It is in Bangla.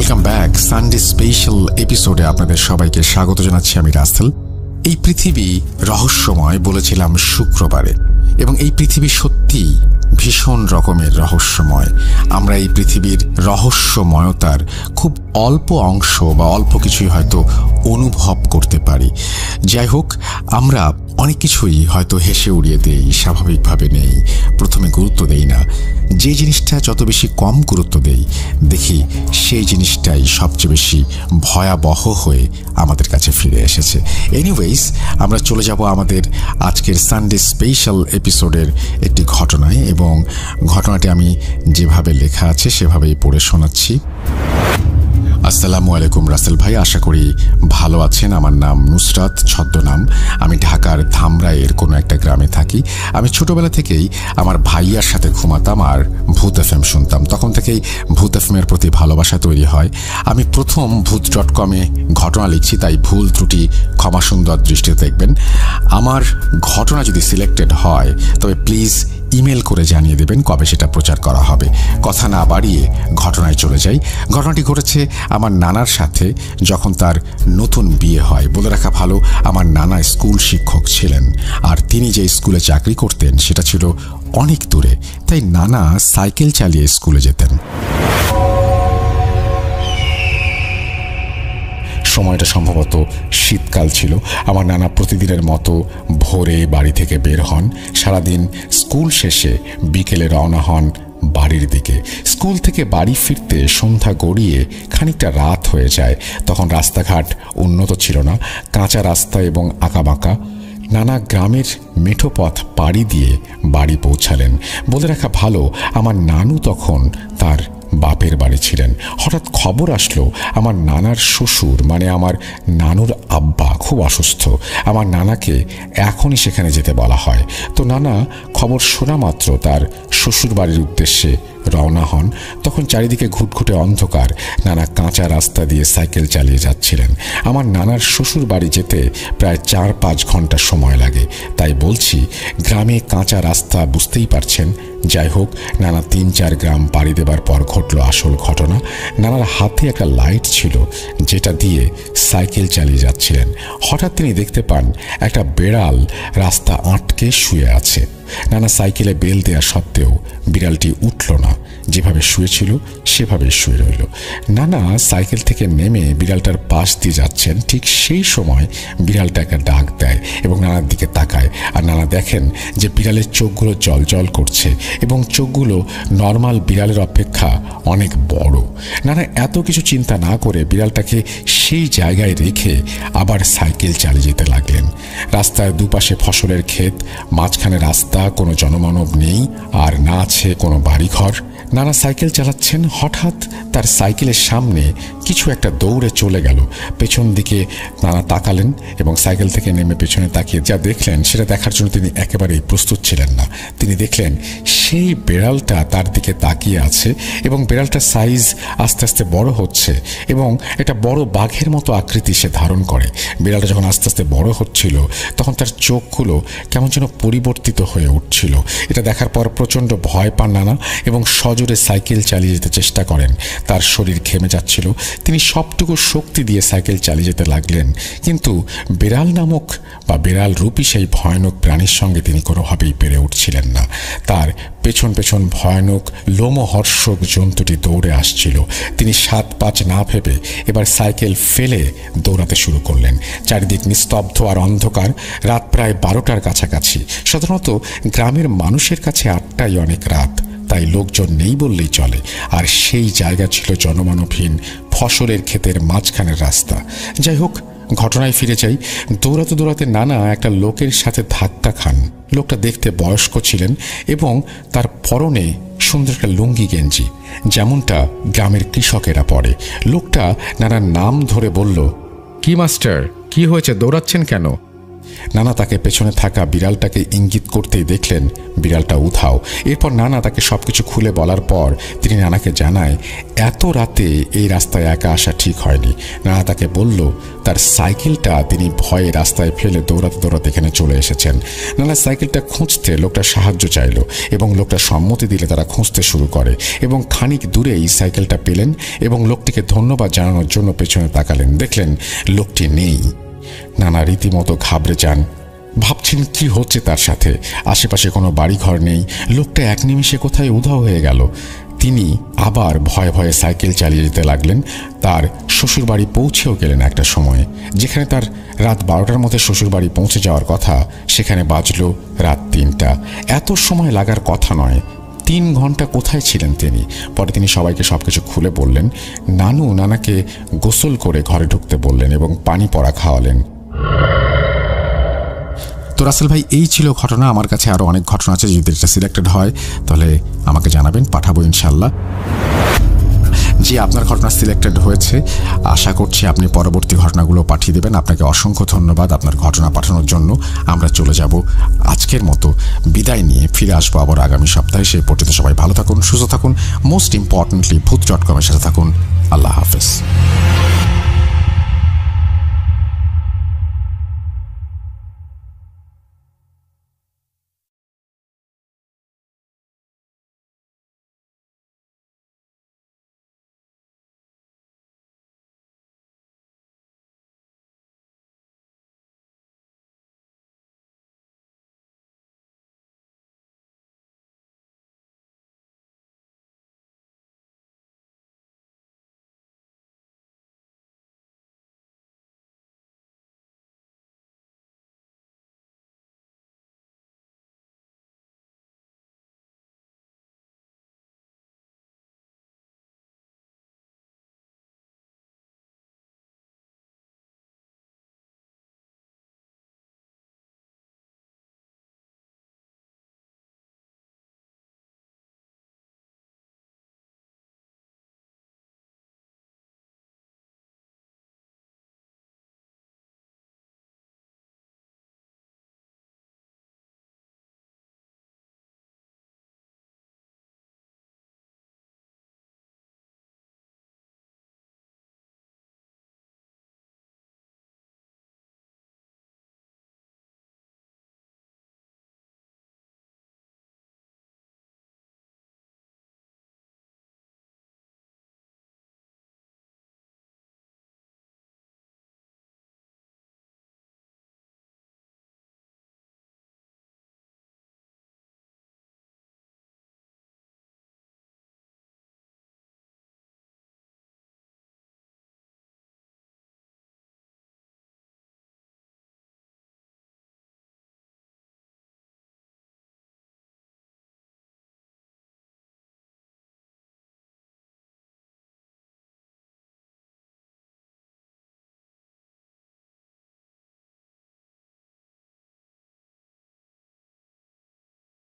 ওয়েলকাম ব্যাক সানডে স্পেশাল এপিসোডে আপনাদের সবাইকে স্বাগত জানাচ্ছি আমি রাসেল। এই পৃথিবী রহস্যময় বলেছিলাম শুক্রবারে, এবং এই পৃথিবী সত্যি ভীষণ রকমের রহস্যময়। আমরা এই পৃথিবীর রহস্যময়তার খুব অল্প অংশ বা অল্প কিছুই হয়তো অনুভব করতে পারি। যাই হোক, আমরা অনেক কিছুই হয়তো হেসে উড়িয়ে দেই, স্বাভাবিকভাবে নেই, প্রথমে গুরুত্ব দেই না। যে জিনিসটা যত বেশি কম গুরুত্ব দেই, দেখি সেই জিনিসটাই সবচেয়ে বেশি ভয়াবহ হয়ে আমাদের কাছে ফিরে এসেছে। এনিওয়েজ, আমরা চলে যাব আমাদের আজকের সানডে স্পেশাল এপিসোডের একটি ঘটনায়, এবং ঘটনাটি আমি যেভাবে লেখা আছে সেভাবেই পড়ে শোনাচ্ছি। আসসালামু আলাইকুম রাসেল ভাই, আশা করি ভালো আছেন। আমার নাম নুসরাত, ছদ্মনাম। আমি ঢাকার ধামরাইয়ের কোনো একটা গ্রামে থাকি। আমি ছোটবেলা থেকেই আমার ভাইয়ার সাথে ঘুমাতাম আর ভূত এফএম শুনতাম। তখন থেকেই ভূত এফএমের প্রতি ভালোবাসা তৈরি হয়। আমি প্রথম ভূত.com-এ ঘটনা লিখছি, তাই ভুল ত্রুটি ক্ষমা সুন্দর দৃষ্টিতে দেখবেন। আমার ঘটনা যদি সিলেক্টেড হয় তবে প্লিজ ইমেল করে জানিয়ে দেবেন কবে সেটা প্রচার করা হবে। কথা না বাড়িয়ে ঘটনায় চলে যাই। ঘটনাটি ঘটেছে আমার নানার সাথে যখন তার নতুন বিয়ে হয়। বলে রাখা ভালো, আমার নানা স্কুল শিক্ষক ছিলেন, আর তিনি যে স্কুলে চাকরি করতেন সেটা ছিল অনেক দূরে, তাই নানা সাইকেল চালিয়ে স্কুলে যেতেন। সময়টা সম্ভবত শীতকাল ছিল। আমার নানা প্রতিদিনের মতো ভোরে বাড়ি থেকে বের হন। সারাদিন স্কুল শেষে বিকেলে রওনা হন বাড়ির দিকে। স্কুল থেকে বাড়ি ফিরতে সন্ধ্যা গড়িয়ে খানিকটা রাত হয়ে যায়। তখন রাস্তাঘাট উন্নত ছিল না, কাঁচা রাস্তা এবং আঁকাবাঁকা। নানা গ্রামের মেঠো পথ পাড়ি দিয়ে বাড়ি পৌঁছালেন। বলে রাখা ভালো, আমার নানু তখন তার বাপের বাড়ি ছিলেন। হঠাৎ খবর আসলো আমার নানার শ্বশুর, মানে আমার নানুর আব্বা খুব অসুস্থ। আমার নানাকে এখনই সেখানে যেতে বলা হয়। তো নানা খবর শোনা মাত্র তার শ্বশুর বাড়ির উদ্দেশ্যে রওনা হন। তখন চারিদিকে ঘুটঘুটে অন্ধকার। নানা কাঁচা রাস্তা দিয়ে সাইকেল চালিয়ে যাচ্ছিলেন। আমার নানার শ্বশুর বাড়ি যেতে প্রায় 4-5 ঘন্টা সময় লাগে। তাই বলছি, গ্রামে কাঁচা রাস্তা, বুঝতেই পারছেন। যাই হোক, নানা 3-4 গ্রাম পাড়ি দেবার পর ঘটল আসল ঘটনা। নানার হাতে একটা লাইট ছিল যেটা দিয়ে সাইকেল চালিয়ে যাচ্ছিলেন। হঠাৎ তিনি দেখতে পান একটা বেড়াল রাস্তা আটকে শুয়ে আছে। নানা সাইকেলে বেল দেয়া সত্ত্বেও বিড়ালটি উঠল না, যেভাবে শুয়েছিল সেভাবেই শুয়ে রইল। নানা সাইকেল থেকে নেমে বিড়ালটার পাশ দিয়ে যাচ্ছেন। ঠিক সেই সময় বিড়ালটা একটা ডাক দেয় এবং নানার দিকে তাকায়, আর নানা দেখেন যে বিড়ালের চোখগুলো জল করছে এবং চোখগুলো নর্মাল বিড়ালের অপেক্ষা অনেক বড়। নানা এত কিছু চিন্তা না করে বিড়ালটাকে সেই জায়গায় রেখে আবার সাইকেল চালিয়ে যেতে লাগলেন। রাস্তার দুপাশে ফসলের ক্ষেত, মাঝখানে রাস্তা, কোনো জনমানব নেই, আর না আছে কোনো বাড়িঘর। নানা সাইকেল চালাচ্ছেন। হঠাৎ তার সাইকেলের সামনে কিছু একটা দৌড়ে চলে গেল। পেছন দিকে নানা তাকালেন এবং সাইকেল থেকে নেমে পেছনে তাকিয়ে যা দেখলেন সেটা দেখার জন্য তিনি একেবারেই প্রস্তুত ছিলেন না। তিনি দেখলেন সেই বেড়ালটা তার দিকে তাকিয়ে আছে এবং বেড়ালটার সাইজ আস্তে আস্তে বড় হচ্ছে এবং একটা বড় বাঘের মতো আকৃতি সে ধারণ করে। বেড়ালটা যখন আস্তে আস্তে বড় হচ্ছিল তখন তার চোখগুলো কেমন যেন পরিবর্তিত হয়ে উঠছিল। এটা দেখার পর প্রচণ্ড ভয় পান নানা এবং সজোরে সাইকেল চালিয়ে যেতে চেষ্টা করেন। তার শরীর ঘেমে যাচ্ছিল। তিনি সবটুকু শক্তি দিয়ে সাইকেল চালিয়ে যেতে লাগলেন, কিন্তু বেড়াল নামক বা বেড়াল রূপী সেই ভয়ানক প্রাণীর সঙ্গে তিনি কোনোভাবেই পেরে উঠছিলেন না। তার পেছন পেছন ভয়ানক লোমহর্ষক জন্তুটি দৌড়ে আসছিল। তিনি 7-5 না ভেবে এবার সাইকেল ফেলে দৌড়াতে শুরু করলেন। চারিদিক নিস্তব্ধ আর অন্ধকার। রাত প্রায় 12টার কাছাকাছি। সাধারণত গ্রামের মানুষের কাছে 8টাই অনেক রাত, তাই লোকজন নেই বললেই চলে। আর সেই জায়গা ছিল জনমানবহীন ফসলের ক্ষেতের মাঝখানের রাস্তা। যাই হোক, ঘটনায় ফিরে যাই। দৌড়াতে দৌড়াতে নানা একটা লোকের সাথে ধাক্কা খান। লোকটা দেখতে বয়স্ক ছিলেন এবং তার পরনে সুন্দর একটা লুঙ্গি গেঞ্জি, যেমনটা গ্রামের কৃষকেরা পরে। লোকটা নানার নাম ধরে বলল, কি মাস্টার, কি হয়েছে, দৌড়াচ্ছেন কেন? নানা তাকে পেছনে থাকা বিড়ালটাকে ইঙ্গিত করতেই দেখলেন বিড়ালটা উধাও। এরপর নানা তাকে সবকিছু খুলে বলার পর তিনি নানাকে জানায় এত রাতে এই রাস্তায় একা আসা ঠিক হয়নি। নানা তাকে বলল তার সাইকেলটা তিনি ভয়ে রাস্তায় ফেলে দৌড়াতে দৌড়াতে এখানে চলে এসেছেন। নানা সাইকেলটা খুঁজতে লোকটা সাহায্য চাইল এবং লোকটা সম্মতি দিলে তারা খুঁজতে শুরু করে এবং খানিক দূরেই সাইকেলটা পেলেন এবং লোকটিকে ধন্যবাদ জানানোর জন্য পেছনে তাকালেন, দেখলেন লোকটি নেই। নানা রীতিমতো ঘাবড়ে যান, ভাবছেন কি হচ্ছে তার সাথে। আশেপাশে কোনো বাড়িঘর নেই, লোকটা এক নিমিষে কোথায় উধাও হয়ে গেল। তিনি আবার ভয়ে ভয়ে সাইকেল চালিয়ে যেতে লাগলেন। তার শ্বশুরবাড়ি পৌঁছেও গেলেন একটা সময়ে, যেখানে তার রাত 12টার মধ্যে শ্বশুরবাড়ি পৌঁছে যাওয়ার কথা, সেখানে বাজল রাত 3টা। এত সময় লাগার কথা নয়, 3 ঘন্টা কোথায় ছিলেন তিনি? পরে তিনি সবাইকে সবকিছু খুলে বললেন। নানু নানাকে গোসল করে ঘরে ঢুকতে বললেন এবং পানি পড়া খাওয়ালেন। তো রাসেল ভাই, এই ছিল ঘটনা। আমার কাছে আরও অনেক ঘটনা আছে, যদি এটা সিলেক্টেড হয় তাহলে আমাকে জানাবেন, পাঠাবো ইনশাল্লাহ। জি, আপনার ঘটনা সিলেক্টেড হয়েছে, আশা করছি আপনি পরবর্তী ঘটনাগুলো পাঠিয়ে দেবেন। আপনাকে অসংখ্য ধন্যবাদ আপনার ঘটনা পাঠানোর জন্য। আমরা চলে যাব আজকের মতো বিদায় নিয়ে, ফিরে আসবো আবার আগামী সপ্তাহে। সেই পর্যন্ত সবাই ভালো থাকুন, সুস্থ থাকুন, মোস্ট ইম্পর্টেন্টলি ভূত.com-এর সাথে থাকুন। আল্লাহ।